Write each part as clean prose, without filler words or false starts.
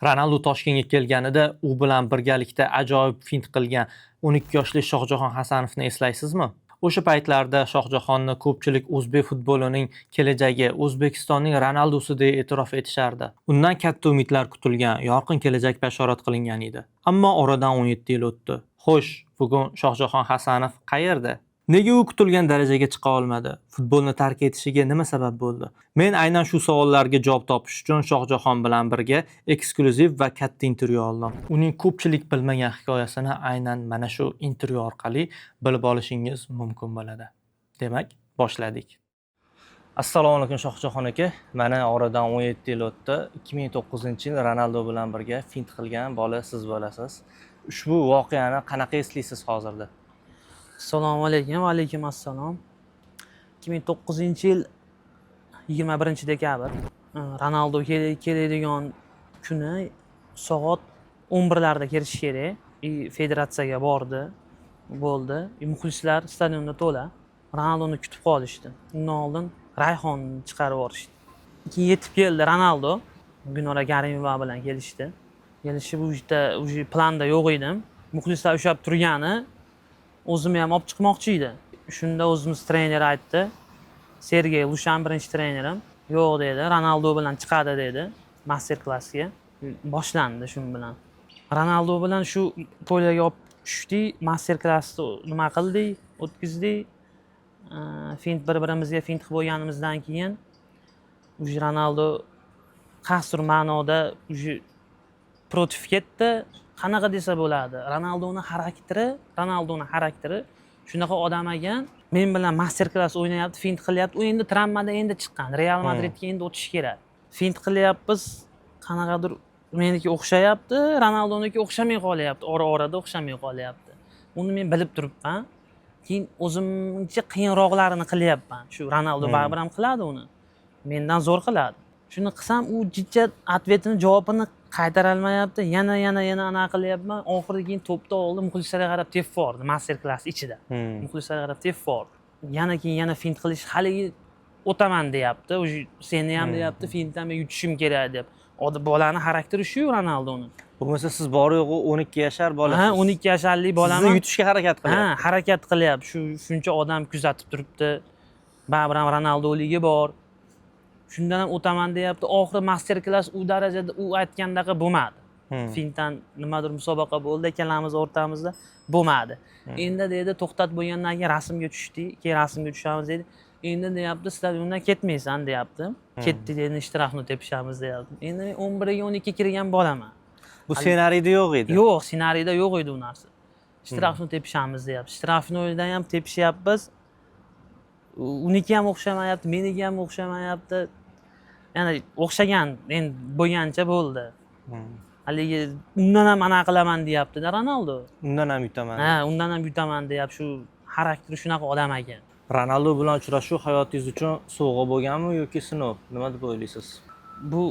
Ronaldo Toshkentga kelganida u bilan birgalikda ajoyib fint qilgan 12 yoshli Shohjahon Hasanovni eslaysizmi? O'sha paytlarda Shohjahonni ko'pchilik o'zbek futbolining kelajagi, O'zbekistonning Ronaldosi deb e'tirof etishardi. Undan katta umidlar kutilgan, yorqin kelajak bashorat qilingan edi. Ammo oradan 17 yil o'tdi. Xo'sh, bugun Shohjahon Hasanov qayerda? Nega u kutilgan darajaga chiqa olmadi? Futbolni tark etishiga nima sabab bo'ldi? Men aynan shu savollarga javob topish uchun Shohjahon bilan birga eksklyuziv va katta intervyu oldim. Uning ko'pchilik bilmagan hikoyasini aynan mana shu intervyu orqali bilib olishingiz mumkin bo'ladi. Demak, boshladik. Assalomu alaykum Shohjahon aka. Mana oradan 17 yil o'tdi. 2009-yil Ronaldo bilan birga fint qilgan bola siz bo'lasiz. Ushbu voqeani qanaqa eslaysiz hozirda? Assalomu alaykum, va alaykum assalom. 2009-yil 21-dekabr Ronaldo keladigan kuni soat 11larda kelish kerak. Federatsiyaga bordi. Bo'ldi. Muxlislar stadionda to'la. Ronaldoni kutib qolishdi. Undan oldin Rayhon chiqarib yuborishdi. Keyin yetib keldi Ronaldo. Gunora Garimova bilan kelishdi. Kelishib u yerda planda yo'q edim. Muxlislar ushlab turgani o'zimni ham olib chiqmoqchi edi. Shunda o'zimiz trener aytdi. Sergey Lushan birinchi trenerim. Yo'q dedi, Ronaldo bilan chiqadi dedi. Master klassga boshlandi shu bilan. Ronaldo bilan shu polyaga olib tushdik, master klassni nima qildik, o'tkazdik. Fint bir-birimizga fint qilib qo'yganimizdan keyin Ronaldo qasr ma'noda protiv ketdi. Qanaqa desa bo'ladi? Ronaldoning xarakteri shunaqa odam ekan. Men bilan master klass o'ynayapti, fint qilyapti. U endi travmada endi chiqqan. Real Madridga endi o'tish kerak. Fint qilyapmiz, qanaqadir meniki o'xshayapti, Ronaldoniki o'xshamay qolyapti. Ora-orada o'xshamay qolyapti. Uni men bilib turibman. Keyin o'zimcha qiyinroqlarini qilyapman. Shu Ronaldo baribir ham qiladi uni. Mendan zo'r qiladi. Shuni qilsam u jiddiy atvetini, javobini qaytara olmayapti. Yana anaqa qilyapman. Oxirida keyin to'pda oldi, muxlislarga qarab tepib yubordi, master klass ichida. Muxlislarga qarab tepib yubordi. Yana fint qilish haligi o'taman deyapti. Seni ham deyapti, fintdan men yutishim kerak deb. Bolani xarakteri shu Ronaldoning. Bo'lmasa siz bor-yo'g'i 12 yashar bolasiz. Ha, 12 yasharlik bolaman. Sizni yutishga harakat qilyapti. Ha, harakat qilyapti. Shuncha odam kuzatib turibdi. Baribir ham Ronaldoligi bor. Shundan ham o'taman deyapti. Oxiri master klass u darajada u aytgandaqa bo'lmadi. Fintdan nimadir musobaqa bo'ldi, ikkalamiz o'rtamizda bo'lmadi. Endi dedi to'xtatib bo'lgandan keyin rasmga tushdik. Keyin rasmga tushamiz dedi. Endi deyapti stadiondan ketmaysan deyapti. Ketdi dedi, ishtirafni tepishamiz deyapti. Endi men 11ga 12 kirgan bolaman. Bu ssenariyda yo'q edi. Yo'q, ssenariyda yo'q edi u narsa. Ishtirafni tepishamiz deyapti. Ishtirafni o'ydan ham tepishyapmiz. Uniki ham o'xshamayapti, meniki ham o'xshamayapti. Yana o'xshagan, endi bo'lgancha bo'ldi. Haligi undan ham anaqa qilaman deyapti-da Ronaldo. Undan ham yutaman. Ha, undan ham yutaman deyapti. Shu xarakteri shunaqa odam ekan. Ronaldo bilan uchrashuv hayotingiz uchun sovg'a bo'lganmi yoki sinov? Nima deb o'ylaysiz? Bu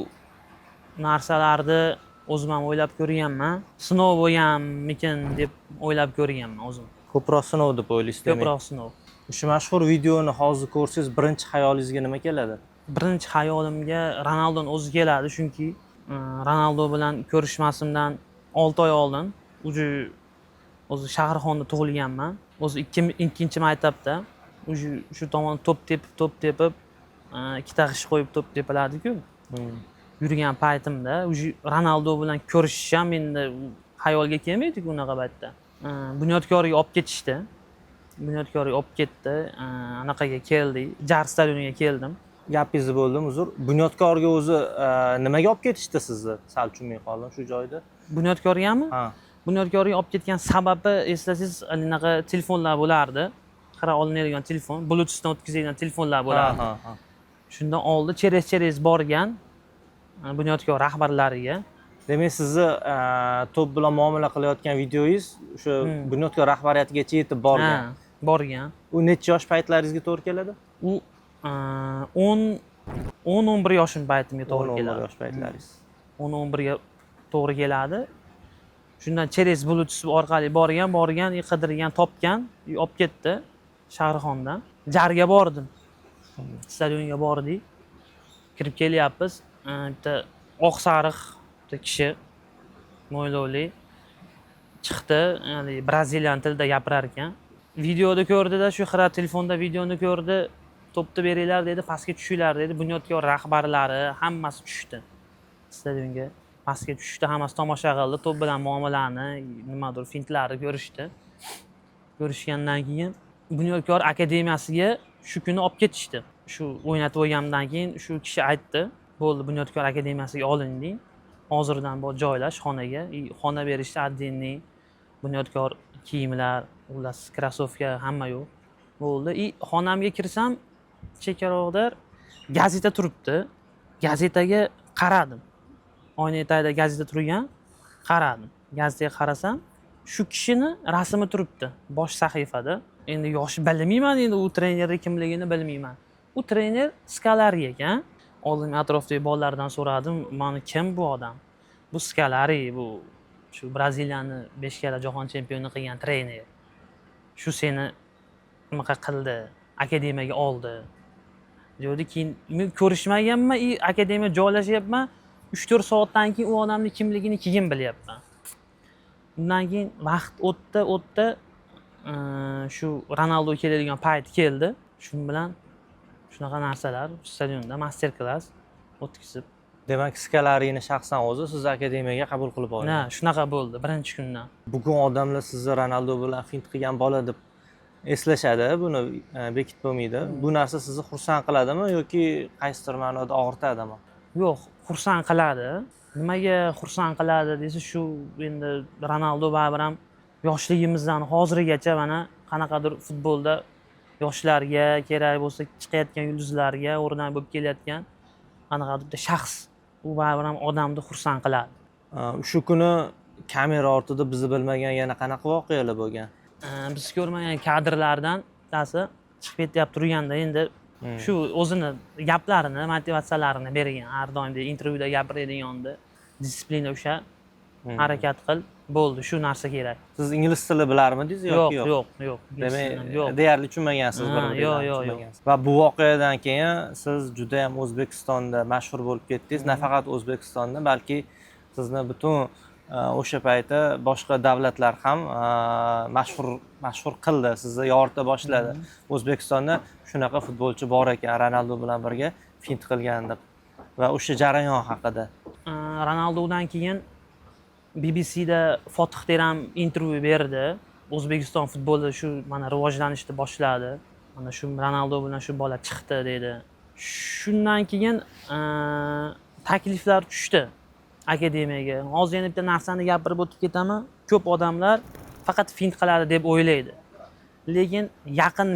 narsalarni o'zim ham o'ylab ko'rganman. Sinov bo'lganmikin deb o'ylab ko'rganman o'zim. Ko'proq sinov deb o'ylaysiz, demak. Ko'proq sinov. O'sha mashhur videoni hozir ko'rsangiz, birinchi xayolingizga nima keladi? Birinchi xayolimga Ronaldoning o'zi keladi, chunki Ronaldo bilan ko'rishmasimdan 6 oy oldin o'zi Shahrixonda tug'ilganman. O'zi ikkinchi maktabda shu tomon to'p tepib ikkita g'ish qo'yib to'p tepiladi-ku. Yurgan paytimda Ronaldo bilan ko'rishishim endi xayolga kelmaydi-ku unaqa paytda. Bunyodkorga olib ketishdi. Bunyodkorga olib ketdi. Anaqaga keldik. Jar stadioniga keldim. Gapingizni bo'ldim, uzr. Bunyodkorga o'zi nimaga olib ketishdi sizni? Sal tushunmay qoldim shu joyda. Bunyodkorgami? Ha. Bunyodkorga olib ketgan sababi eslasangiz, anaqa telefonlar bo'lardi. Qara olinadigan telefon, Bluetoothdan o'tkazadigan telefonlar bo'lardi. Ha. Shundan oldi, cheres borgan Bunyodkor rahbarlariga. Demak, sizni to'p bilan muomala qilayotgan videoyingiz o'sha Bunyodkor rahbariyatigacha yetib borgan. Ha, borgan. U necha yosh paytlaringizga to'g'ri keladi? U 10-11 yoshim paytimga to'g'ri keladi. 11 yosh paytlaringiz. 10-11 ga to'g'ri keladi. Shundan cheres Bluetooth orqali borgan, qidirgan, topgan, olib ketdi Shahrixondan. Jarga bordim. Stadionga bordik. Kirib kelyapmiz. Bitta oq sariq bitta kishi mo'ylovli chiqdi, ya'ni brazilian tilida gapirar ekan. Videoda ko'rdida, shu xira telefonda videoni ko'rdi, to'pni beringlar dedi, pastga tushinglar dedi. Bunyodkor rahbarlari hammasi tushdi. Stadionga pastga tushdi, hammasi tomosha qildi, to'p bilan muomalani, nimadir fintlarni ko'rishdi. Ko'rishgandan keyin Bunyodkor akademiyasiga shu kuni olib ketishdi. Shu o'ynatib olgandan keyin shu kishi aytdi, bo'ldi Bunyodkor akademiyasiga olinding, hozirdan bu joylash xonaga, xona berishdi, отдельный Bunyodkor kiyimlar, xullas krossovka hamma yo'q. Bo'ldi. Xonamga kirsam, chekkaroqda gazeta turibdi. Gazetaga qaradim. Oyna etagida gazeta turgan, qaradim. Gazetaga qarasam, shu kishini rasmi turibdi bosh sahifada. Endi yosh bilmayman, endi u trenerning kimligini bilmayman. U trener Skalari ekan. Oldin atrofdagi bolalardan so'radim, "Mana kim bu odam?" Bu Skalari, bu shu Braziliyani 5 karra jahon chempioni qilgan trener. Shu seni nimaqa qildi, akademiyaga oldi. Dedi, keyin men ko'rishmaganman, akademiya joylashyapman. 3-4 soatdan keyin u odamning kimligini keyin bilyapman. Undan keyin vaqt o'tdi, shu Ronaldo keladigan payt keldi. Shu bilan shunaqa narsalar stadionda master-klass o'tkazib. Demak, Skalarini shaxsan o'zi sizni akademiyaga qabul qilib oldi. Ha, shunaqa bo'ldi birinchi kundan. Bugun odamlar sizni Ronaldo bilan fint qilgan bola deb eslashadi, buni bekitib bo'lmaydi. Bu narsa sizni xursand qiladimi yoki qaysidir ma'noda og'ritadimi? Yo'q, xursand qiladi. Nimaga xursand qiladi desa, shu endi Ronaldo baribir ham yoshligimizdan hozirgacha mana qanaqadir futbolda yoshlarga kerak bo'lsa chiqayotgan yulduzlarga o'rnak bo'lib kelayotgan qanaqadir shaxs. U baribir ham odamni xursand qiladi. Shu kuni kamera ortida bizni bilmagan yana qanaqa voqealar bo'lgan? Biz ko'rmagan kadrlardan bittasi chiqib ketyapti turganda endi shu o'zini gaplarini, motivatsiyalarini bergan. Har doimdek intervyuda gapiradigan disiplina o'sha harakat qil, bo'ldi, shu narsa kerak. Siz ingliz tili bilarmidingiz yoki yo'q? Yo'q. Demak, deyarli tushunmagansiz Yo'q. Va bu voqeadan keyin siz juda ham O'zbekistonda mashhur bo'lib ketdingiz. Nafaqat O'zbekistonda, balki sizni butun o'sha payti boshqa davlatlar ham mashhur qildi, sizni yorita boshladi. O'zbekistonda shunaqa futbolchi bor ekan, Ronaldo bilan birga fint qilgan deb. Va o'sha jarayon haqida. Ronaldodan keyin BBCda Fotih Teram intervyu berdi. O'zbekiston futboli shu mana rivojlanishni boshladi. Mana shu Ronaldo bilan shu bola chiqdi dedi. Shundan keyin takliflar tushdi akademiyaga. Hozir yana bitta narsani gapirib o'tib ketaman. Ko'p odamlar faqat fint qiladi deb o'ylaydi. Lekin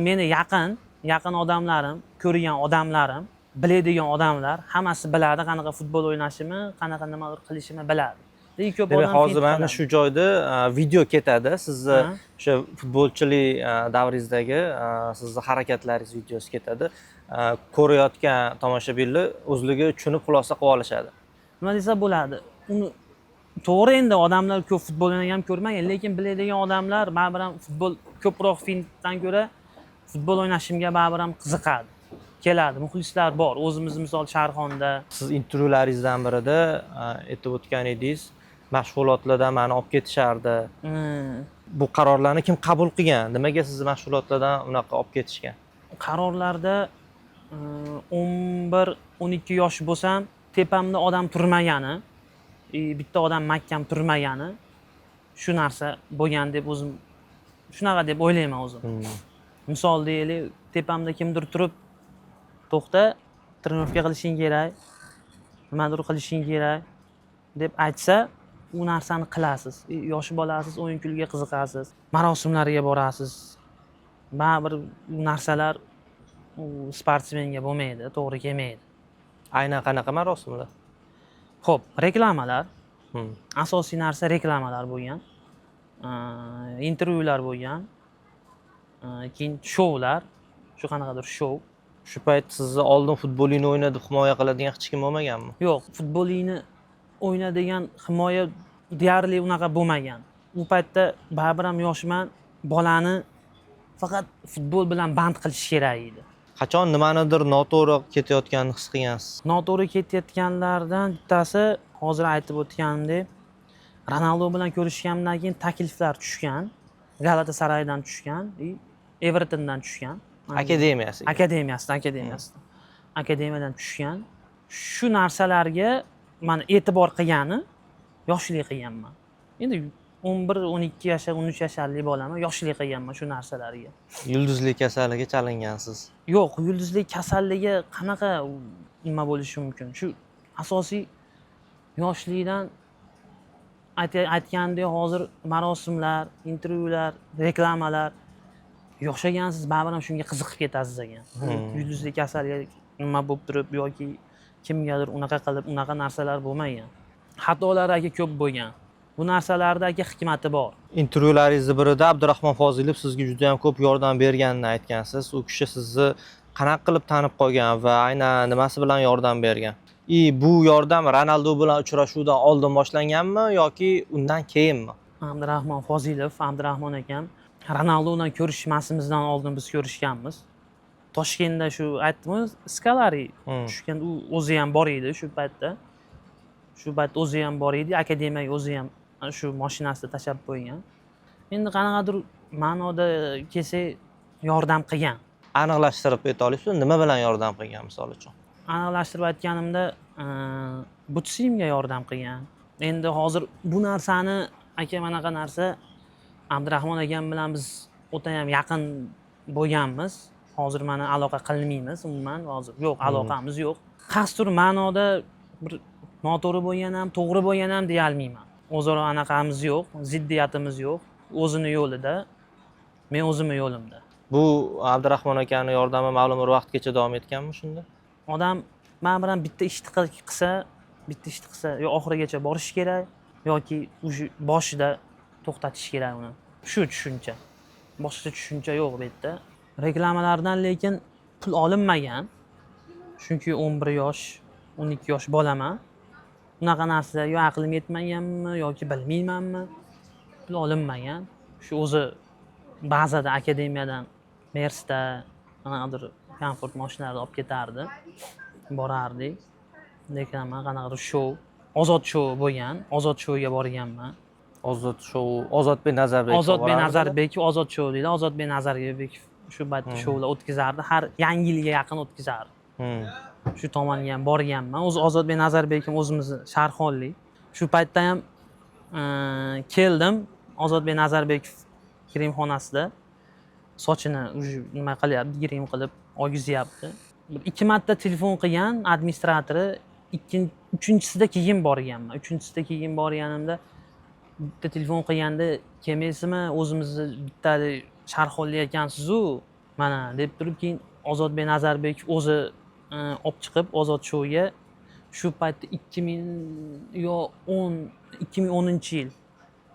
meni yaqin odamlarim, ko'rgan odamlarim, biladigan odamlar hammasi biladi qanaqa futbol o'ynashimni, qanaqa nimalar qilishimni biladi. Lekin ko'p odam hozir mana shu joyda video ketadi. Sizni o'sha futbolchilik davringizdagi sizni harakatlaringiz videosi ketadi. Ko'rayotgan tomoshabinlar o'zligi tushunib xulosa qilib olishadi. Nima desa bo'ladi? Uni to'g'ri, endi odamlar ko'p futbol o'ynagan ko'rmagan, lekin biladigan odamlar baribir ham futbol ko'proq fintdan ko'ra futbol o'ynashimga baribir ham qiziqadi. Keladi, muxlislar bor. O'zimiz misol Sharxonda. Siz intervyularingizdan birida aytib o'tgan edingiz, mashg'ulotlardan meni olib ketishardi. Bu qarorlarni kim qabul qilgan? Nimaga sizni mashg'ulotlardan unaqa olib ketishgan? Qarorlarda 11-12 yosh bo'lsam, tepamda odam turmagani, bitta odam mahkam turmagani, shu narsa bo'lgan deb o'zim shunaqa deb o'ylayman o'zim. Misol deylik, tepamda kimdir turib, to'xta, trenovka qilishing kerak, nimadir qilishing kerak deb aytsa, u narsani qilasiz. Yosh bolasiz, o'yin kulga qiziqasiz, marosimlarga borasiz. Baribir bu narsalar sportsmenga bo'lmaydi, to'g'ri kelmaydi. Aynan qanaqa marosimlar? Xo'p, reklamalar. Asosiy narsa reklamalar bo'lgan. Intervyular bo'lgan. Keyin shoular, shu qanaqadir shou. Shu payt sizni oldin futbolingni o'yna deb himoya qiladigan hech kim bo'lmaganmi? Yo'q, futbolingni o'yna degan himoya deyarli unaqa bo'lmagan. U paytda baribir ham yoshman, bolani faqat futbol bilan band qilish kerak edi. Qachon nimanidir noto'g'ri ketayotganini his qilgansiz? Noto'g'ri ketayotganlardan bittasi hozir aytib o'tganimdek, Ronaldo bilan ko'rishganimdan keyin takliflar tushgan. Galatasaraydan tushgan, Evertondan tushgan. Akademiyadan tushgan. Shu narsalarga men e'tibor qilgani yoshlik qilganman. Endi 11-12 yoshar, 13 yasharlik bolaman, yoshlik qilganman shu narsalarga. Yulduzlik kasalligiga chalingansiz. Yo'q, yulduzlik kasalligi qanaqa nima bo'lishi mumkin? Shu asosiy yoshlikdan aytgandek hozir marosimlar, intervyular, reklamalar yo'shagansiz baribir ham shunga qiziqib ketasiz ekan. Yulduzlik kasalligi nima bo'lib turib yoki kimgadir unaqa qilib, unaqa narsalar bo'lmagan. Xatolar aka ko'p bo'lgan. Bu narsalardagi hikmati bor. Intervyularingizni birida Abdurahmon Fozilov sizga juda ham ko'p yordam berganini aytgansiz. U kishi sizni qanaqa qilib tanib qolgan va aynan nimasi bilan yordam bergan? Bu yordam Ronaldo bilan uchrashuvdan oldin boshlanganmi yoki undan keyinmi? Abdurahmon Fozilov, Abdurahmon akam Ronaldo bilan ko'rishmasimizdan oldin biz ko'rishganmiz. Toshkentda shu aytdimmi, Skalari tushgan, u o'zi ham bor edi shu paytda. Shu payt o'zi ham bor edi, akademiyaga o'zi ham shu mashinasida tashlab qo'ygan. Endi qanaqadir ma'noda kelsa yordam qilgan. Aniqlashtirib ayta olasizmi? Nima bilan yordam qilgan misol uchun? Aniqlashtirib aytganimda, butsimga yordam qilgan. Endi hozir bu narsani aka manaqa narsa Abdurahmon akam bilan biz o'ta ham yaqin bo'lganmiz. Hozir mana aloqa qilmaymiz umuman hozir. Yo'q, aloqamiz yo'q. Qasdur ma'noda bir noto'g'ri bo'lgan ham, to'g'ri bo'lgan ham deya olmayman. O'zaro anaqamiz yo'q, ziddiyatimiz yo'q. O'zini yo'lida, men o'zimni yo'limda. Bu Abdurahmon akaning yordami ma'lum bir vaqtgacha davom etganmi shunda? Odam men bilan bitta ishni qilsa, yo oxirigacha borish kerak yoki o'sha boshida to'xtatish kerak uni. Shu tushuncha. Boshqa tushuncha yo'q bu yerda. Reklamalardan lekin pul olinmagan. Chunki 11 yosh, 12 yosh bolaman. Unaqa narsa yo aqlim yetmaganmi yoki bilmaymanmi, pul olinmagan. Shu o'zi ba'zida akademiyadan Mersda qanaqadir komfort mashinalarda olib ketardi. Borardik. Reklama, qanaqadir shou, Ozod shou bo'lgan. Ozod shouga borganman. Ozod shou, Ozodbek Nazarbekov. Ozodbek Nazarbekov, Ozod shou deydi. Ozodbek Nazarbekov shu paytda shoular o'tkazardi. Har Yangi yilga yaqin o'tkazardi. Shu tomonga ham borganman. O'zi Ozodbek Nazarbekov o'zimizni Sharxonlik. Shu paytda ham keldim. Ozodbek Nazarbekov kirimxonasida sochini nima qilyapti, grim qilib olgizyapti. 2 marta telefon qilgan administratori, uchinchisida keyin borganman. Uchinchisida keyin borganimda bitta telefon qilganda kelmaysizmi, o'zimizni bitta Sharxonlik ekansiz-ku, mana deb turib keyin Ozodbek Nazarbekov o'zi olib chiqib Ozod shouga shu paytda 2010-yil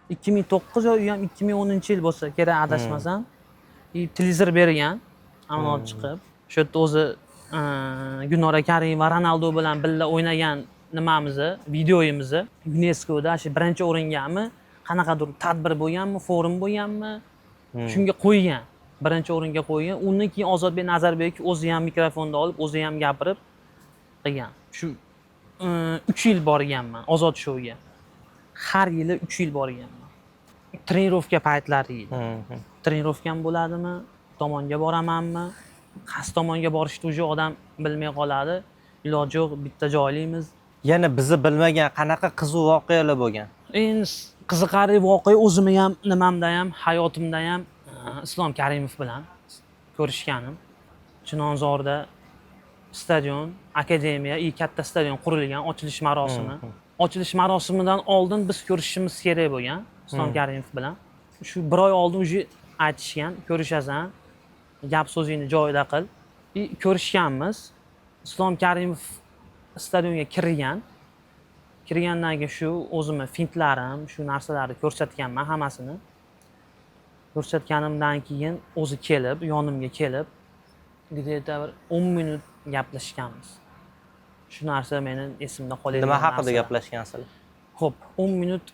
2009 yo ham 2010-yil bo'lsa kerak adashmasam, televizor bergan, ammo olib chiqib shu yerda o'zi Gulnora Karimova Ronaldo bilan birga o'ynagan nimamizni, videoyimizni UNESCOda shu birinchi o'ringami, qanaqadir tadbir bo'lganmi, forum bo'lganmi, shunga qo'ygan. Birinchi o'ringa qo'ygan. Undan keyin Ozodbek Nazarbekov o'zi ham mikrofonni olib, o'zi ham gapirib qilgan. Shu 3 yil borganman Ozod shouga. Har yili 3 yil borganman. Trenirovka paytlari edi. Trenirovkam bo'ladimi? Tomonga boramanmi? Qaysi tomonga borishni o'sha odam bilmay qoladi. Iloji yo'q, bitta joylaymiz. Yana bizni bilmagan qanaqa qiziq voqealar bo'lgan? Eng qiziqarli voqea o'zimni ham, nimamda ham, hayotimda ham Islom Karimov bilan ko'rishganim. Chilonzorda stadion, akademiya, katta stadion qurilgan, ochilish marosimi. Ochilish marosimidan oldin biz ko'rishimiz kerak bo'lgan Islom Karimov bilan. Shu 1 oy oldin o'zi aytishgan, ko'rishasan, gap so'zingni joyida qil. Ko'rishganmiz. Islom Karimov stadionga kirgan. Kirgandan keyin shu o'zimni fintlarim, shu narsalarni ko'rsatganman hammasini. Ko'rsatganimdan keyin o'zi kelib, yonimga kelib, где-то 10 minut gaplashganmiz. Shu narsa meni esimda qoladi. Nima haqida gaplashgansizlar? Xo'p, 10 minut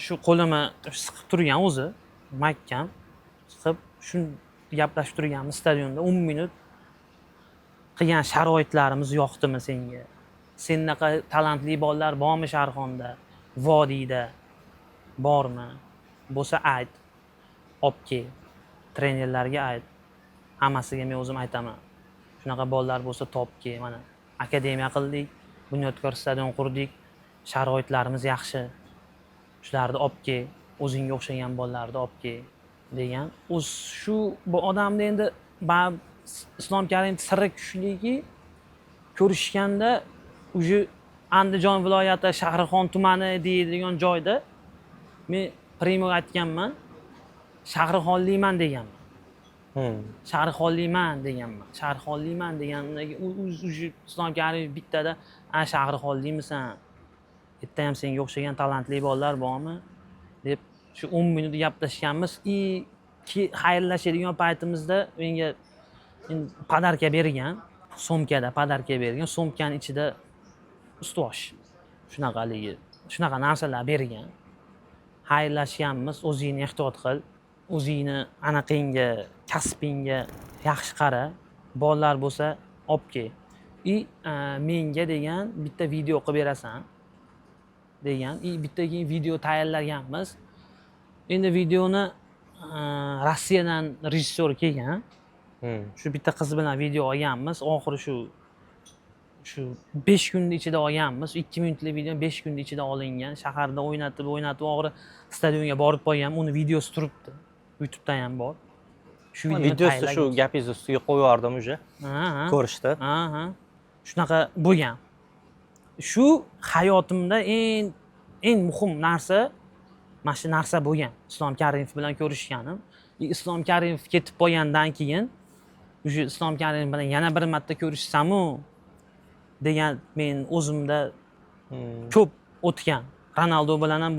shu qo'limni siqib turgan o'zi, mahkam siqib, shu gaplashib turganmiz stadionda 10 minut. Qilgan sharoitlarimiz yoqdimi senga? senaqa talantli bolalar bormi Sharxonda, Vodiyda bormi? Bo'lsa ayt, olib kel. Trenerlarga ayt. Hammasiga men o'zim aytaman. Shunaqa bolalar bo'lsa topki, mana akademiya qildik, Bunyodkor stadion qurdik, sharoitlarimiz yaxshi. Shularni olib kel, o'zingga o'xshagan bolalarni olib kel degan. Shu bu odamni endi Islom Karimov siri kuchligi ko'rishganda уже Andijon viloyati Shahrixon tumani deydigan joyda men primo aytganman, Shahrixonlikman deganman. Shahrixonlikman deganman. Shahrixonlikman degandan keyin Islom Karimov bittada Shahrixonlikmisan? Bitta ham senga o'xshagan talantli bolalar bormi? deb shu 10 minut gaplashganmiz. Xayrlashadigan paytimizda menga podarka bergan, so'mkada podarka bergan, so'mkaning ichida ustosh shunaqa narsalar bergan. Xayrlashganmiz, o'zingni ehtiyot qil, o'zingni anaqangga, kasbingga yaxshi qara, bolalar bo'lsa olib kel. Menga degan bitta video qilib berasan degan. Bitta keyin video tayyorlaganmiz. Endi videoni Rossiyadan rejissyor kelgan. Shu bitta qiz bilan video olganmiz. Oxiri shu 5 kunning ichida olganmiz. 2 minutlik video 5 kunning ichida olingan. Shaharda o'ynatib oxiri stadionga borib qo'ygan. Uni videosi turibdi. YouTube'da ham bor. Shu videosi shu gapingiz ustiga qo'yib yubordim уже. Ko'rishdi. Shunaqa bo'lgan. Shu hayotimda eng muhim narsa mana shu narsa bo'lgan. Islom Karimov bilan ko'rishganim. Islom Karimov ketib qo'ygandan keyin уже Islom Karimov bilan yana bir marta ko'rishsam-u degan men o'zimda ko'p o'tgan. Ronaldo bilan ham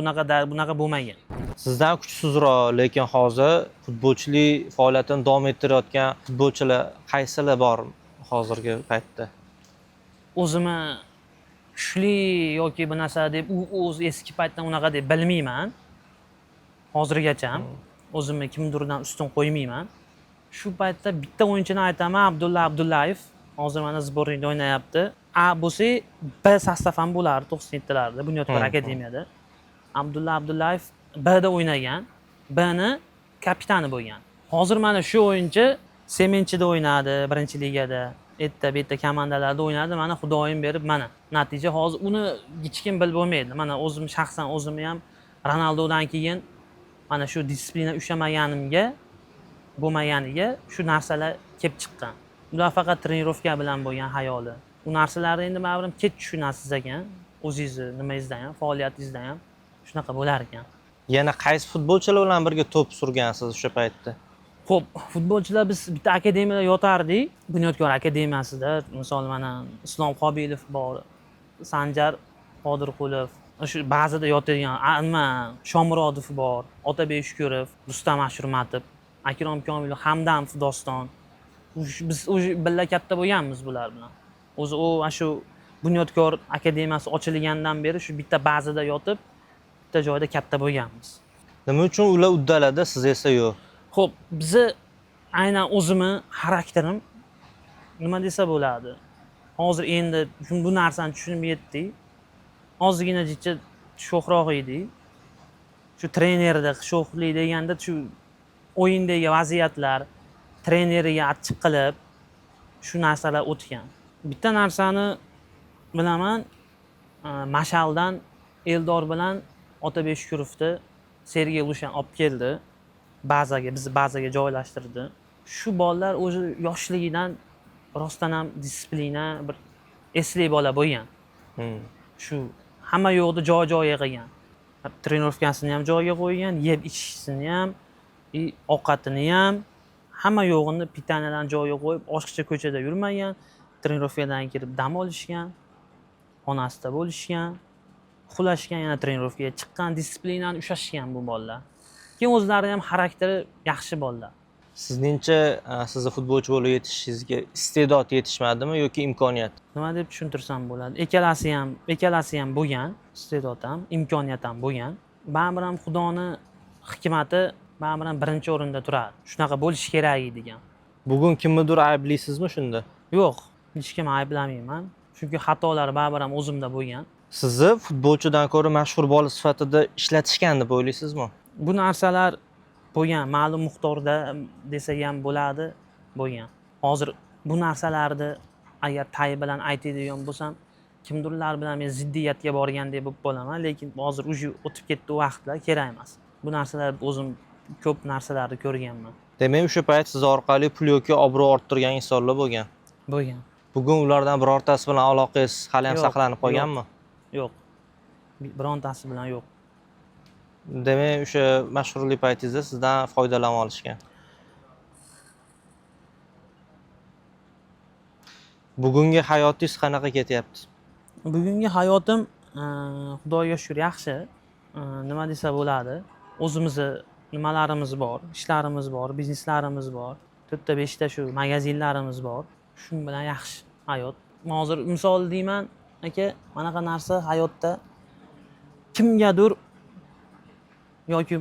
bunaqa bo'lmagan. Sizdan kuchsizroq, lekin hozir futbolchilik faoliyatini davom ettirayotgan futbolchilar qaysilar bor hozirgi paytda? O'zimni kuchli yoki bu narsa deb o'z eski paytdan unaqa deb bilmayman. Hozirgacha o'zimni kimdirdan ustun qo'ymayman. Shu paytda bitta o'yinchini aytaman, Abdulla Abdullayev. Hozir mana sbornikda o'ynayapti. Bo'lsa B sostav ham bo'lardi 97-larda Bunyodkor akademiyada. Abdulla Abdullayev B'da o'ynagan, B'ni kapitani bo'lgan. Hozir mana shu o'yinchi Semenchida o'ynadi, birinchi ligada. Bitta komandalarda o'ynadi. Mana Xudoyim berib, mana natija hozir uni hech kim bilib bo'lmaydi. Mana o'zim shaxsan o'zimni ham Ronaldodan keyin mana shu disiplina ushlamaganimga bo'lmaganiga shu narsalar kelib chiqqan. Ular faqat trenirovka bilan bo'lgan hayoli. Bu narsalarni endi ma'lum kech tushunasiz ekan. O'zingizni nimangizda ham, faoliyatingizda ham shunaqa bo'lar ekan. Yana qaysi futbolchilar bilan birga to'p surgansiz o'sha paytda? Xo'p, futbolchilar biz bitta akademiyada yotardik. Bunyodkor akademiyasida, misol mana Islom Qobilov bor, Sanjar Qodirqulov, shu ba'zida yotadigan Shomurodov bor, Otabek Shukurov, Rustam Ashurmatov, Akrom Komilov, Hamdam Doston. Biz birga katta bo'lganmiz bular bilan. O'zi shu Bunyodkor akademiyasi ochilgandan beri shu bitta bazada yotib, bitta joyda katta bo'lganmiz. Nima uchun ular uddaladi, siz esa yo'q? Xo'p, bizni aynan o'zimni xarakterim nima desa bo'ladi. Hozir endi bu narsani tushunib yetdik. Ozgina jicha sho'xroq edik. Shu trenerda sho'xlik deganda shu o'yindagi vaziyatlar treneriga achchiq qilib shu narsalar o'tgan. Bitta narsani bilaman, Mashaldan Eldor bilan Otabek Shukurovni Sergey Lushan olib keldi. Bizni bazaga joylashtirdi. Shu bolalar o'zi yoshligidan rostdan ham disiplina, bir esli bola bo'lgan. Shu hamma yo'qni joy-joyiga qilgan. Trenirovkasini ham joyiga qo'ygan, yeb ichishini ham, ovqatini ham, hamma yo'g'ini pitanadan joyiga qo'yib, oshqcha ko'chada yurmagan, trenirovkadan kirib dam olishgan, xonasida bo'lishgan, uxlashgan, yana trenirovkaga chiqqan, disiplinani ushlashgan bu bolalar. Keyin o'zlari ham xarakteri yaxshi bolalar. Sizningcha sizni futbolchi bo'lib yetishishingizga iste'dod yetishmadimi yoki imkoniyat? Nima deb tushuntirsam bo'ladi? Ikkalasi ham bo'lgan, iste'dod ham, imkoniyat ham bo'lgan. Baribir ham Xudoning hikmati baribir ham birinchi o'rinda turadi. Shunaqa bo'lishi kerak degan. Bugun kimnidir ayblaysizmi shunda? Yo'q, hech kim ayblamayman. Chunki xatolar baribir ham o'zimda bo'lgan. Sizni futbolchidan ko'ra mashhur bola sifatida ishlatishgan deb o'ylaysizmi? Bu narsalar bo'lgan, ma'lum miqdorda desak ham bo'ladi, bo'lgan. Hozir bu narsalarni agar tay bilan aytadigan bo'lsam, kimdirlar bilan men ziddiyatga borgandek bo'lib qolaman, lekin hozir уже o'tib ketdi vaqtlar, kerak emas. Bu narsalar o'zim ko'p narsalarni ko'rganman. Demak, o'sha payt siz orqali pul yoki obro' orttirgan insonlar bo'lgan. Bo'lgan. Bugun ulardan birortasi bilan aloqangiz hali ham Yo'q, saqlanib qolganmi? Yo'q. Birontasi bilan yo'q. Demak, o'sha mashhurlik paytingizda sizdan foydalana olishgan. Bugungi hayotingiz qanaqa ketyapti? Bugungi hayotim Xudoga shukr yaxshi. Nima desa bo'ladi? O'zimizni nimalarimiz bor, ishlarimiz bor, bizneslarimiz bor. 4 ta 5 ta shu magazinlarimiz bor. Shu bilan yaxshi hayot. Hozir misol deyman, aka, manaqa narsa hayotda kimgadir yoki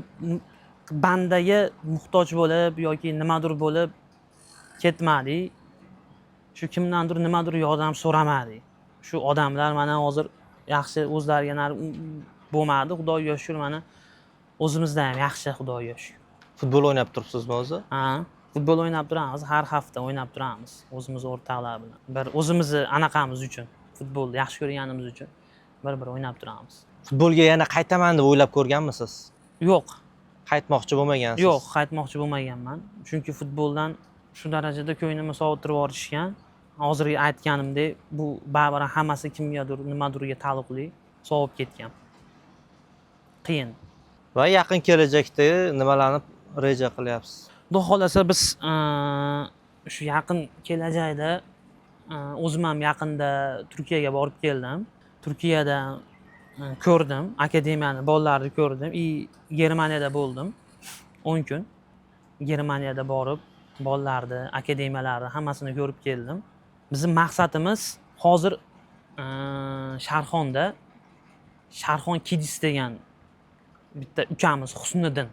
bandaga muhtoj bo'lib yoki nimadir bo'lib ketmadik. Shu kimdandir nimadir yordam so'ramadik. Shu odamlar mana hozir yaxshi o'zlariga bo'lmadi. Xudoga shukr, mana o'zimizda ham yaxshi, Xudoga shukr. Futbol o'ynab turibsizmi o'zi? Ha, futbol o'ynab turamiz, har hafta o'ynab turamiz o'zimiz o'rtoqlar bilan. Bir o'zimizni anaqamiz uchun, futbolni yaxshi ko'rganimiz uchun bir o'ynab turamiz. Futbolga yana qaytaman deb o'ylab ko'rganmisiz? Yo'q, Qaytmoqchi bo'lmagansiz? yo'q, qaytmoqchi bo'lmaganman. Chunki futboldan shu darajada ko'nglimni sovuttirib yuborishgan. Hozirgi aytganimdek, bu baribir hammasi kimgadir, nimadirga taalluqli sovib ketgan. Qiyin. Va yaqin kelajakda nimalarni reja qilyapsiz? Xudo xolasa biz shu yaqin kelajakda o'zim ham yaqinda Turkiyaga borib keldim. Turkiyada ko'rdim, akademiyani, bolalarni ko'rdim. Germaniyada bo'ldim 10 kun. Germaniyada borib, bolalarni, akademiyalarni hammasini ko'rib keldim. Bizning maqsadimiz hozir Sharxonda Sharxon Kids degan bitta ukamiz, Husniddin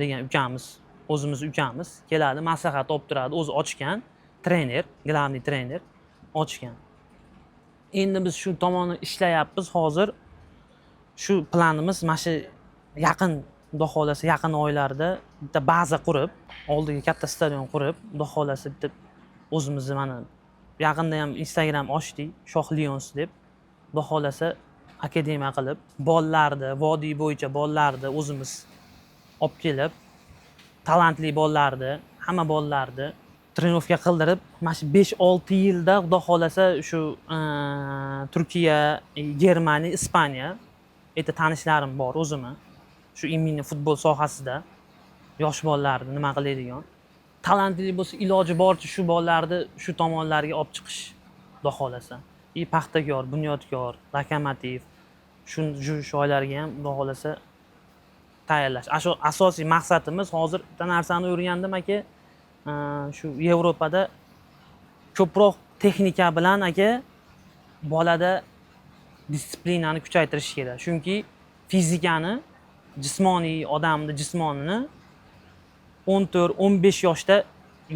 degan ukamiz, o'zimiz ukamiz keladi, maslahat olib turadi, o'zi ochgan, trener, glavniy trener ochgan. Endi biz shu tomonni ishlayapmiz hozir. Shu planimiz mana shu yaqin, Xudo xolasa yaqin oylarda bitta baza qurib, oldiga katta stadion qurib, Xudo xolasa bitta o'zimizni mana yaqinda ham Instagram ochdik, Shoh Lions deb. Xudo xolasa akademiya qilib, bolalarni, vodiy bo'yicha bolalarni o'zimiz olib kelib, talantli bolalarni, hamma bolalarni trenovka qildirib, mana shu 5-6 yilda Xudo xolasa shu Turkiya, Germaniya, Ispaniya eta tanishlarim bor o'zimni. Shu immuniy futbol sohasida yosh bolalarni nima qiladigan, talantli bo'lsa iloji boricha shu bolalarni shu tomonlarga olib chiqish, Xudo xolasa. Paxtakor, Bunyodkor, Lokomotiv shu joylarga ham Xudo xolasa tayyorlash. Asosiy maqsadimiz hozir bitta narsani o'rgandim aka, shu Yevropada ko'proq texnika bilan aka bolada disiplinani kuchaytirish kerak. Chunki fizikani, jismoniy odamni jismonini 14-15 yoshda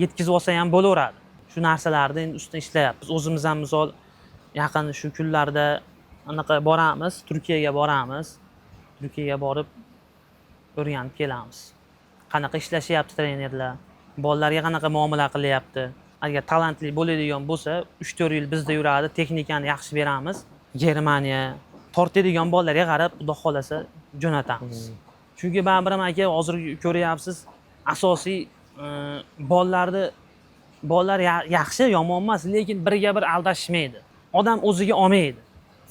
yetkazib olsa ham bo'laveradi. Shu narsalarni endi ustida ishlayapmiz. O'zimiz ham misol yaqin shu kunlarda anaqa boramiz, Turkiyaga boramiz. Turkiyaga borib o'rganib kelamiz. Qanaqa ishlashyapti trenerlar, bolalarga qanaqa muomala qilyapti. Agar talantli bo'ladigan bo'lsa, 3-4 yil bizda yuradi, texnikani yaxshi beramiz. Germaniya tortadigan bolalarga qarab, Xudo xolasa jo'natamiz. Chunki baribir ham aka hozir ko'ryapsiz, asosiy bolalar yaxshi, yomon emas, lekin biriga bir aldashmaydi. Odam o'ziga olmaydi.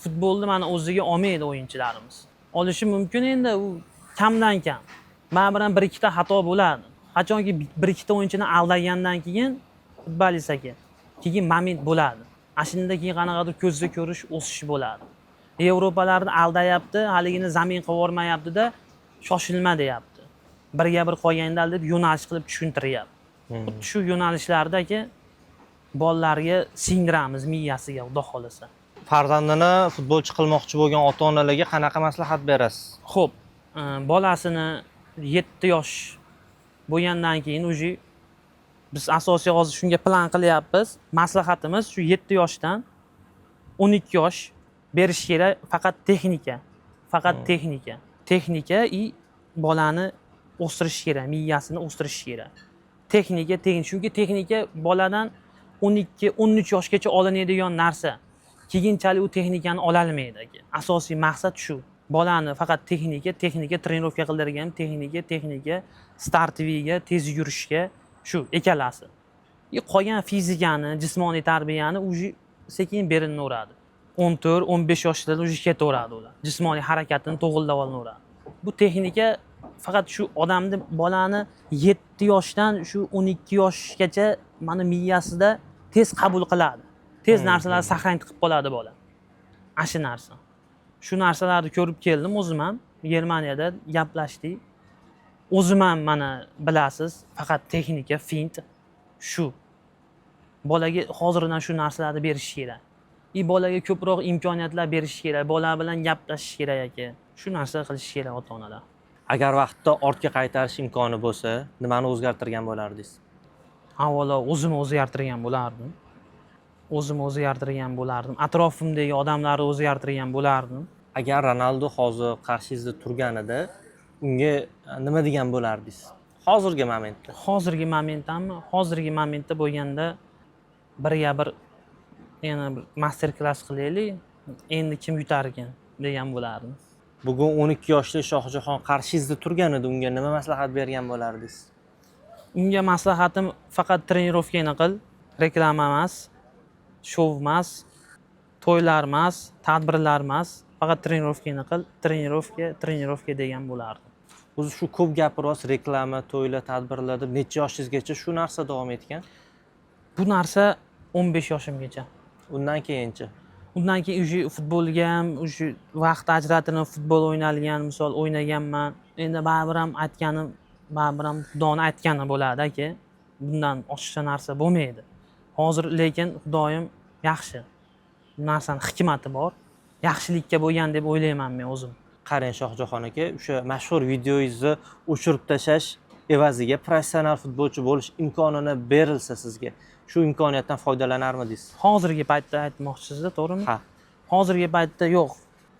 Futbolni mana o'ziga olmaydi o'yinchilarimiz. Olishi mumkin endi, u kamdan kam. Baribir ham 1-2 ta xato bo'ladi. Qachonki 1-2 ta o'yinchini aldagandan keyin futbolist aka, keyin moment bo'ladi. Ashunda keyin qanaqadir ko'zga ko'rish o'sish bo'ladi. Yevropalarni aldayapti, haligini zamin qilib yormayapti-da, shoshilma deyapti. Birga bir qolganda deb yo'nalish qilib tushuntiryapti. Xuddi shu yo'nalishlarda aka bolalarga singdiramiz miyasiga, Xudo xolasa. Farzandini futbolchi qilmoqchi bo'lgan ota-onalarga qanaqa maslahat berasiz? Xo'p, bolasini 7 yosh bo'lgandan keyin uji biz asosiy hozir shunga plan qilyapmiz. Maslahatimiz shu 7 yoshdan 12 yosh berish kerak, faqat texnika. Faqat texnika. Texnika bolani o'stirish kerak, miyasini o'stirish kerak. Texnika, chunki texnika boladan 12-13 yoshgacha olinadigan narsa. Keyinchalik u texnikani ola olmaydi aka. Asosiy maqsad shu. Bolani faqat texnika trenirovka qildirgan, texnika, startviga, tez yurishga, shu ikkalasi. Qolgan fizikani, jismoniy tarbiyani уже sekin berinaveradi. 14-15 yoshlarda уже ketaveradi ular. Jismoniy harakatini to'g'irlab olaveradi. Bu texnika faqat shu odamni, bolani 7 yoshdan shu 12 yoshgacha mana miyasida tez qabul qiladi. Tez narsalarni saqlanib qoladi bola. Ana shu narsa. Shu narsalarni ko'rib keldim o'zim ham. Germaniyada gaplashdik. O'zim ham mana bilasiz, faqat texnika, fint shu. Bolaga hozirdan shu narsalarni berish kerak. Bolaga ko'proq imkoniyatlar berish kerak, bola bilan gaplashish kerak aka. Shu narsa qilish kerak ota-onalar. Agar vaqtda ortga qaytarish imkoni bo'lsa, nimani o'zgartirgan bo'lardingiz? Avvalo o'zimni o'zgartirgan bo'lardim. Atrofimdagi odamlarni o'zgartirgan bo'lardim. Agar Ronaldo hozir qarshingizda turganida, unga nima degan bo'lardingiz? Hozirgi momentda. Hozirgi momentda bo'lganda birga bir yana bir master klass qilaylik. Endi kim yutar ekan degan bo'lardim. Bugun 12 yoshli Shohjahon qarshingizda turganida unga nima maslahat bergan bo'lardingiz? Unga maslahatim faqat trenirovkani qil, reklama emas, shov emas, to'ylar emas, tadbirlar emas, faqat trenirovkani qil, trenirovka degan bo'lardi. O'zi shu ko'p gapiryapsiz, reklama, to'ylar, tadbirlar deb necha yoshingizgacha shu narsa davom etgan? Bu narsa 15 yoshimgacha. Undan keyinchi? Undan keyin уже futbolga ham уже vaqt ajratilib futbol o'ynalgan, misol o'ynaganman. Endi baribir ham Xudoni aytgani bo'ladi aka. Bundan oshiqcha narsa bo'lmaydi. Hozir lekin Xudoyim yaxshi. Bu narsaning hikmati bor. Yaxshilikka bo'lgan deb o'ylayman men o'zim. Qarang Shohjahon aka, o'sha mashhur videoingizni o'chirib tashlash evaziga professional futbolchi bo'lish imkonini berilsa sizga, shu imkoniyatdan foydalanarmidingiz? Hozirgi paytda aytmoqchisizda, to'g'rimi? Ha. Hozirgi paytda yo'q.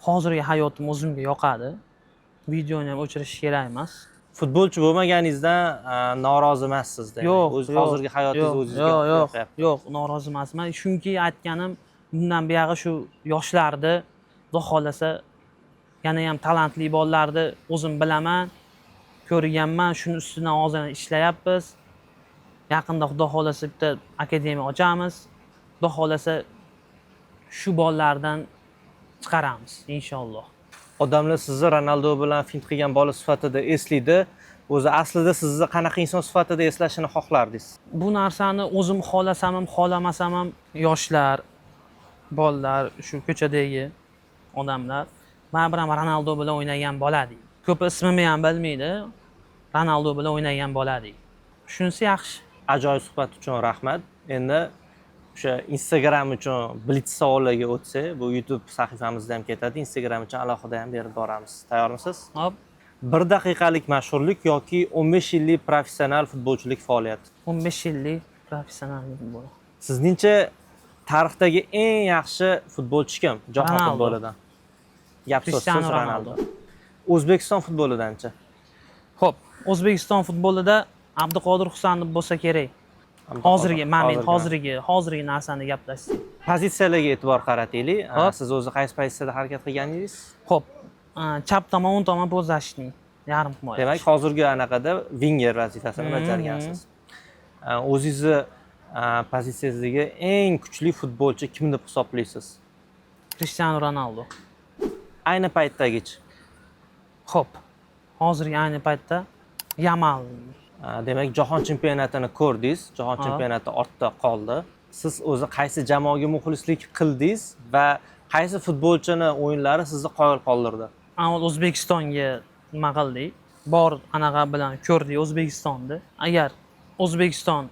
Hozirgi hayotim o'zimga yoqadi. Videoni ham o'chirish kerak emas. Futbolchi bo'lmaganingizdan norozi emassiz demak. Yo'q, hozirgi hayotingiz o'zingizga yo'q, norozi emasman. Chunki aytganim, bundan buyog'i shu yoshlarni, Xudo xolasa, yana ham talantli bolalarni o'zim bilaman, ko'rganman, shuni ustidan hozir ishlayapmiz. Yaqinda Xudo xolasa bitta akademiya ochamiz. Xudo xolasa shu bolalardan chiqaramiz inshaalloh. Odamlar sizni Ronaldo bilan fint qilgan bola sifatida eslaydi. O'zi aslida sizni qanaqa inson sifatida eslashini xohlardingiz? Bu narsani o'zim xohlasam ham, xohlamasam ham yoshlar, bolalar, shu ko'chadagi odamlar baribir ham Ronaldo bilan o'ynagan bola deydi. Ko'pi ismimni ham bilmaydi. Ronaldo bilan o'ynagan bola deydi. Shunisi yaxshi. Ajoyib suhbat uchun rahmat. Endi o'sha Instagram uchun blitz savollarga o'tsak, bu YouTube sahifamizda ham ketadi. Instagram uchun alohida ham berib boramiz. Tayyormisiz? Hop. 1 daqiqalik mashhurlik yoki 15 yillik professional futbolchilik faoliyati? 15 yillik professional futbol. Sizningcha tarixdagi eng yaxshi futbolchi kim? Jahon futbolidan. Gap so'z Ronaldo. O'zbekiston futbolidanchi? Xo'p, O'zbekiston futbolida Abduqodir Husanov bo'lsa kerak. Hozirgi narsani gaplashsak. Pozitsiyalarga e'tibor qarataylik. Siz o'zi qaysi pozitsiyada harakat qilganingiz? Xo'p, chap tomon, o'ng tomon po'zashning yarim himoya. Demak, hozirgi anaqada winger vazifasini bajargansiz. O'zingizni pozitsiyangizdagi eng kuchli futbolchi kim deb hisoblaysiz? Cristiano Ronaldo. Ayni paytdagichi? Xo'p, hozirgi ayni paytda Yamal. Demak, jahon chempionatini ko'rdingiz, jahon chempionati ortda qoldi. Siz o'zi qaysi jamoaga muxlislik qildingiz va qaysi futbolchini o'yinlari sizni qoyil qoldirdi? Avval O'zbekistonga nima qildik? Bor anaqa bilan ko'rdik O'zbekistonni. Agar O'zbekiston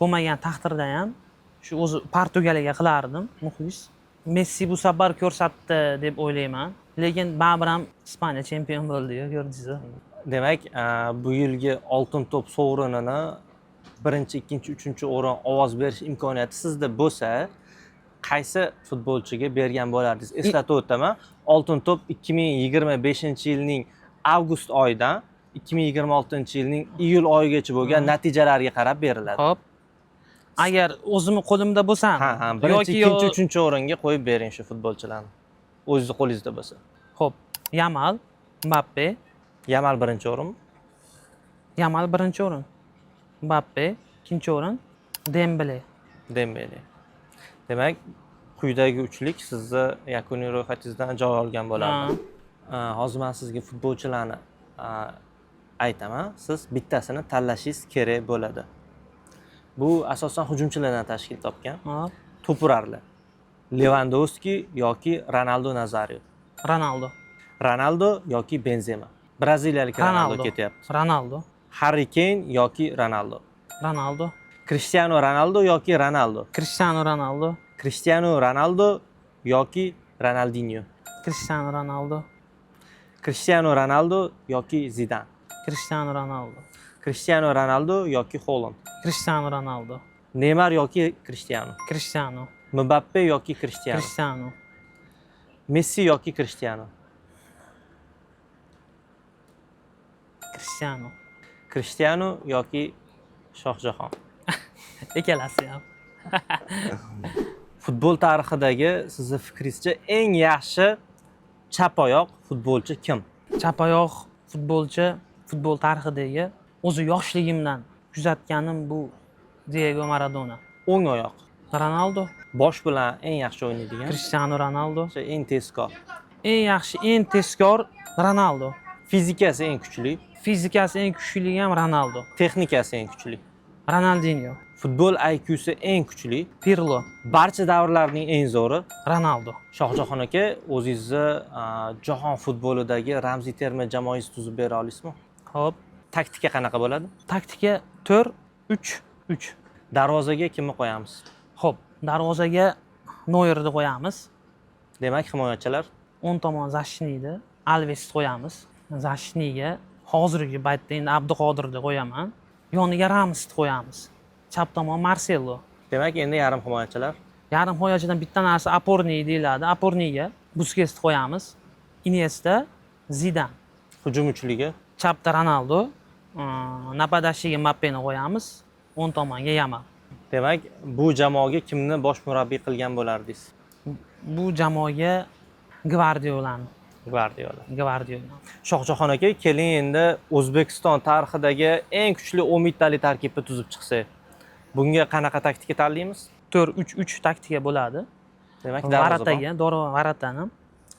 bo'lmagan taqdirda ham shu o'zi Portugaliyaga qilardim muxlis. Messi bu safar ko'rsatdi deb o'ylayman. Lekin baribir ham Ispaniya chempion bo'ldi-ku, ko'rdingizmi? Demak, bu yilgi Oltin to'p sovrinini 1-, 2-, 3-o'rin ovoz berish imkoniyati sizda bo'lsa, qaysi futbolchiga bergan bo'lardingiz? Eslatib o'taman. Oltin to'p 2025-yilning avgust oyidan 2026-yilning iyul oyigacha bo'lgan natijalarga qarab beriladi. Xo'p. Agar o'zimni qo'limda bo'lsa, Ha, birinchi, ikkinchi, uchinchi o'ringa qo'yib bering shu futbolchilarni. O'zingizni qo'lingizda bo'lsa. Xo'p, Yamal, Mbappe, Yamal birinchi o'rin, Yamal birinchi o'rin. Mbappe ikkinchi o'rin, Dembele. Dembele. Demak, quyidagi uchlik sizni yakuniy ro'yxatingizdan joy olgan bo'ladi. Hozir men sizga futbolchilarni aytaman. Siz bittasini tanlashingiz kerak bo'ladi. Bu asosan hujumchilardan tashkil topgan. Hop, To'purarlar. Lewandowski yoki Ronaldo Nazario. Ronaldo. Ronaldo yoki Benzema. Braziliyalik Ronaldo ketyapti. Ronaldo. Harry Kane yoki Ronaldo. Ronaldo. Cristiano Ronaldo yoki Ronaldo. Cristiano Ronaldo. Cristiano Ronaldo yoki Ronaldinho. Cristiano Ronaldo. Cristiano Ronaldo yoki Zidane. Cristiano Ronaldo. Cristiano Ronaldo yoki Haaland. Cristiano Ronaldo. Neymar yoki Cristiano. Cristiano. Mbappe yoki Cristiano. Cristiano. Messi yoki Cristiano. Cristiano. Cristiano yoki Shohjahon. Ikkalasi ham. Futbol tarixidagi sizni fikringizcha eng yaxshi chap oyoq futbolchi kim? Chap oyoq futbolchi futbol tarixidagi o'zi yoshligimdan kuzatganim bu Diego Maradona. O'ng oyoq. Ronaldo. Bosh bilan eng yaxshi o'ynaydigan. Cristiano Ronaldo. Eng tezkor. Eng yaxshi, eng tezkor Ronaldo. Fizikasi eng kuchli. Fizikasi eng kuchli ham Ronaldo. Texnikasi eng kuchli. Ronaldinho. Futbol IQsi eng kuchli. Pirlo. Barcha davrlarning eng zo'ri. Ronaldo. Shohjahon aka, o'zingizni jahon futbolidagi ramziy terma jamoangizni tuzib bera olasizmi? Xo'p. Taktika qanaqa bo'ladi? Taktika 4-3-3. Darvozaga kimni qo'yamiz? Xo'p, darvozaga Noyerni qo'yamiz. Demak, himoyachilar O'ng tomon Zashniyni, Alvesni qo'yamiz. Zashniga hozirgi paytda endi Abduqodirni qo'yaman. Yoniga Ramsni qo'yamiz. Chap tomon Marcelo. Demak, endi yarim himoyachilar. Yarim himoyachidan bitta narsa oporniy deyiladi. Oporniyga Busquetsni qo'yamiz. Iniesta, Zidane. Hujum uchligi. Chapda Ronaldo, napadashiga Mbappeni qo'yamiz. O'ng tomonga Yamal. Demak, bu jamoaga kimni bosh murabbiy qilgan bo'lardingiz? Bu jamoaga Gvardiolani. Gvardiola. Shohjahon aka, keling endi O'zbekiston tarixidagi eng kuchli 11 tali tarkibni tuzib chiqsak. Bunga qanaqa taktika tanlaymiz? 4-3-3 taktika bo'ladi. Demak, Varataga, Dorova Varatani,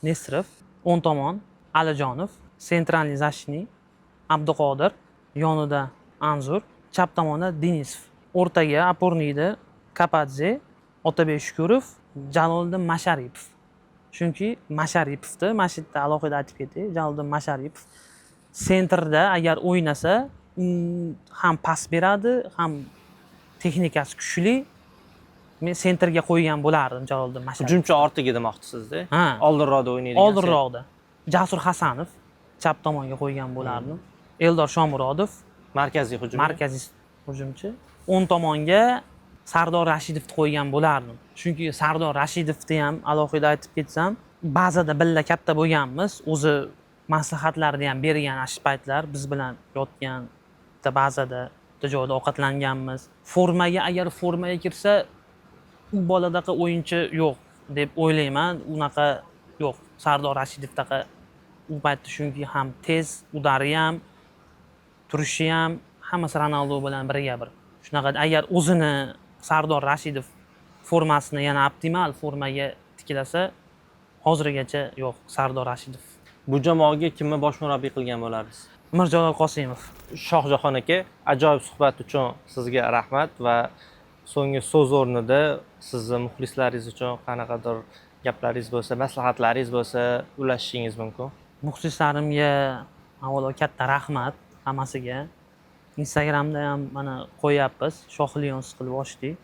Nestrov, o'ng tomon Alijonov, sentralniy zashni Abduqodir, yonida Anzur, chap tomonda Denisov, o'rtaga oporniyda Kapadze, Otabek Shukurov, Jaloliddin Masharipov. Chunki Masharipovni mana shu yerda alohida aytib ketay, Jaloliddin Masharipov sentrda agar o'ynasa, ham pas beradi, ham texnikasi kuchli. Men sentrga qo'ygan bo'lardim Jaloliddin Masharipov. Hujumchi ortiga demoqchisizda? Ha. Oldinroqda o'ynaydigan. Oldinroqda. Jasur Hasanov chap tomonga qo'ygan bo'lardim. Eldor Shomurodov Markaziy hujumchi. O'ng tomonga Sardor Rashidovni qo'ygan bo'lardim. Chunki Sardor Rashidovni ham alohida aytib ketsam, ba'zida billa katta bo'lganmiz. O'zi maslahatlarni ham bergan ash paytlar biz bilan yotgan, ba'zida bitta joyda ovqatlanganmiz. Agar formaga kirsa, u boladaqa o'yinchi yo'q deb o'ylayman. Unaqa yo'q. Sardor Rashidovdaqa u paytda chunki ham tez, udari ham, turishi ham hammasi Ronaldo bilan birga-bir. Shunaqa agar o'zini Sardor Rashidov formasini yana optimal formaga tiklasa, hozirgacha yo'q Sardor Rashidov. Bu jamoaga kimni bosh murabbiy qilgan bo'lardingiz? Mirjalol Qosimov. Shohjahon aka, ajoyib suhbat uchun sizga rahmat va so'nggi so'z o'rnida sizni muxlislaringiz uchun qanaqadir gaplaringiz bo'lsa, maslahatlaringiz bo'lsa, ulashishingiz mumkin. Muxlislarimga avvalo katta rahmat hammasiga. Instagramda ham mana qo'yapmiz, Shohliyon qilib ochdik.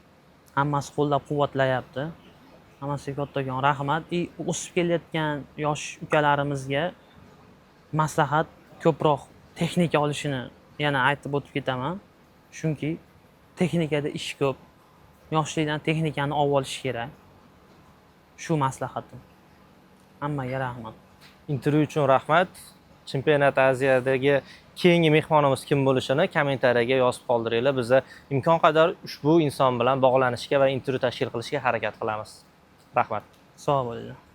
Hammasi qo'llab-quvvatlayapti. Hammasiga kattakon rahmat. O'sib kelayotgan yosh ukalarimizga maslahat ko'proq texnika olishini yana aytib o'tib ketaman. Chunki texnikada ish ko'p. Yoshlikdan texnikani olib olish kerak. Shu maslahatim. Hammaga rahmat. Intervyu uchun rahmat. Chempionat Aziyadagi keyingi mehmonimiz kim bo'lishini kommentariyaga yozib qoldiringlar. Biz imkon qadar ushbu inson bilan bog'lanishga va intervyu tashkil qilishga harakat qilamiz. Rahmat. Sog' bo'linglar.